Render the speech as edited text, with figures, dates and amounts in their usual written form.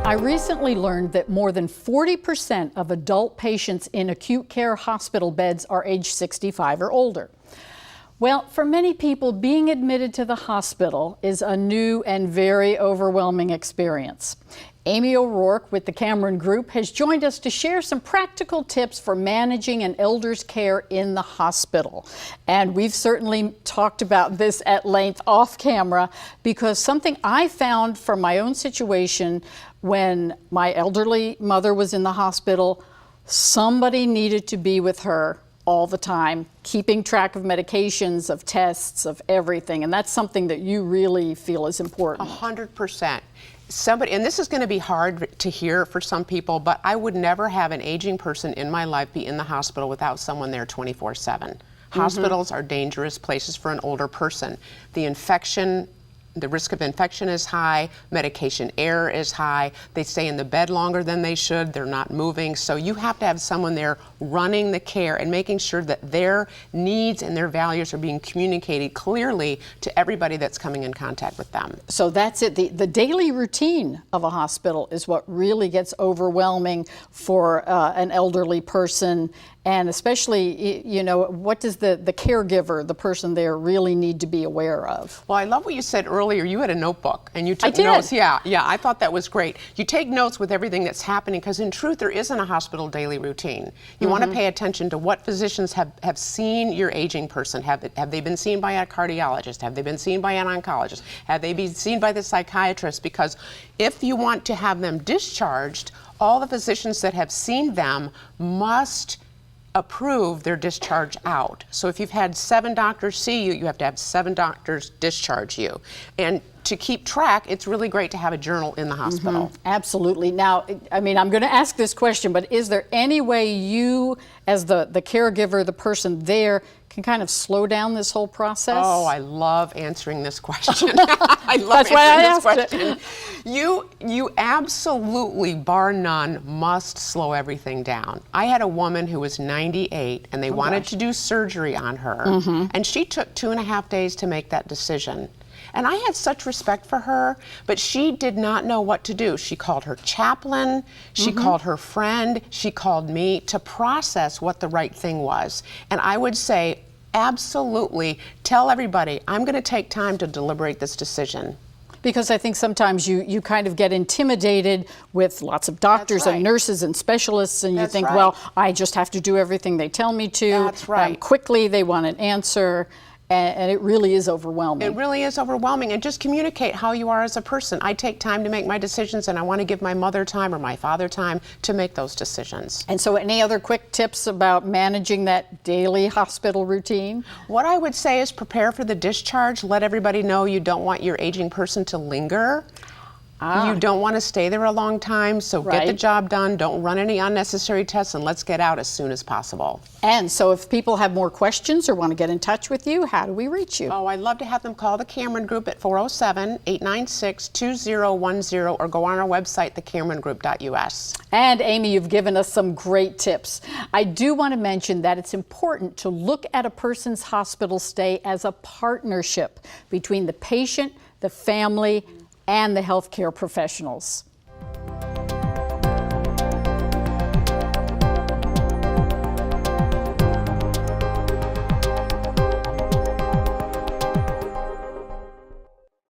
I recently learned that more than 40% of adult patients in acute care hospital beds are age 65 or older. Well, for many people, being admitted to the hospital is a new and very overwhelming experience. Amy O'Rourke with the Cameron Group has joined us to share some practical tips for managing an elder's care in the hospital. And we've certainly talked about this at length off camera, because something I found from my own situation when my elderly mother was in the hospital, somebody needed to be with her all the time, keeping track of medications, of tests, of everything. And that's something that you really feel is important. 100%. Somebody, and this is going to be hard to hear for some people, but I would never have an aging person in my life be in the hospital without someone there 24/7. Hospitals are dangerous places for an older person. The risk of infection is high, medication error is high, they stay in the bed longer than they should, they're not moving, so you have to have someone there running the care and making sure that their needs and their values are being communicated clearly to everybody that's coming in contact with them. So that's it. The daily routine of a hospital is what really gets overwhelming for an elderly person. And especially, you know, what does the caregiver, the person there, really need to be aware of? Well, I love what you said earlier. You had a notebook and you took notes. Yeah, I thought that was great. You take notes with everything that's happening, because in truth, there isn't a hospital daily routine. You want to pay attention to what physicians have seen your aging person. Have they been seen by a cardiologist? Have they been seen by an oncologist? Have they been seen by the psychiatrist? Because if you want to have them discharged, all the physicians that have seen them must approve their discharge out. So if you've had 7 doctors see you, you have to have 7 doctors discharge you. And to keep track, it's really great to have a journal in the hospital. Absolutely. Now, I mean, I'm going to ask this question, but is there any way you, as the caregiver, the person there, can kind of slow down this whole process? Oh, I love answering this question. I love answering this question. You absolutely, bar none, must slow everything down. I had a woman who was 98 and they wanted to do surgery on her, and she took 2.5 days to make that decision. And I had such respect for her, but she did not know what to do. She called her chaplain, she called her friend, she called me to process what the right thing was. And I would say, absolutely, tell everybody, I'm going to take time to deliberate this decision. Because I think sometimes you kind of get intimidated with lots of doctors and nurses and specialists, and you think, well, I just have to do everything they tell me to. That's right. Quickly, they want an answer. And it really is overwhelming. It really is overwhelming. And just communicate how you are as a person. I take time to make my decisions, and I want to give my mother time or my father time to make those decisions. And so any other quick tips about managing that daily hospital routine? What I would say is prepare for the discharge. Let everybody know you don't want your aging person to linger. You don't want to stay there a long time, so get the job done, don't run any unnecessary tests, and let's get out as soon as possible. And so if people have more questions or want to get in touch with you, how do we reach you? Oh, I'd love to have them call the Cameron Group at 407-896-2010 or go on our website, thecamerongroup.us. And Amy, you've given us some great tips. I do want to mention that it's important to look at a person's hospital stay as a partnership between the patient, the family, and the healthcare professionals.